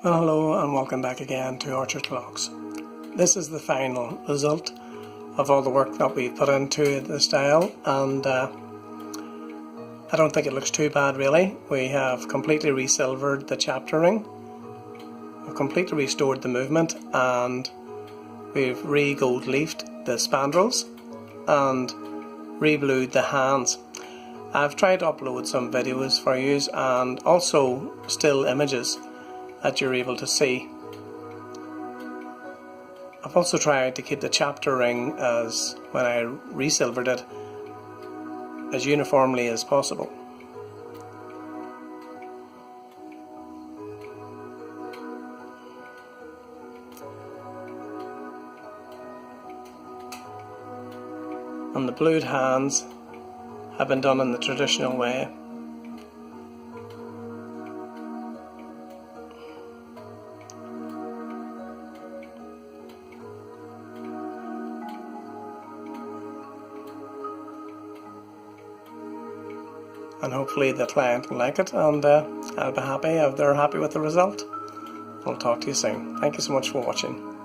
Well, hello and welcome back again to Orchard Vlogs. This is the final result of all the work that we've put into the style, and I don't think it looks too bad really. We have completely resilvered the chapter ring, we've completely restored the movement, and we've re-gold leafed the spandrels and re-blued the hands. I've tried to upload some videos for you and also still images that you're able to see. I've also tried to keep the chapter ring, as when I resilvered it, as uniformly as possible. And the blued hands have been done in the traditional way. And hopefully the client will like it, and I'll be happy if they're happy with the result. I'll talk to you soon. Thank you so much for watching.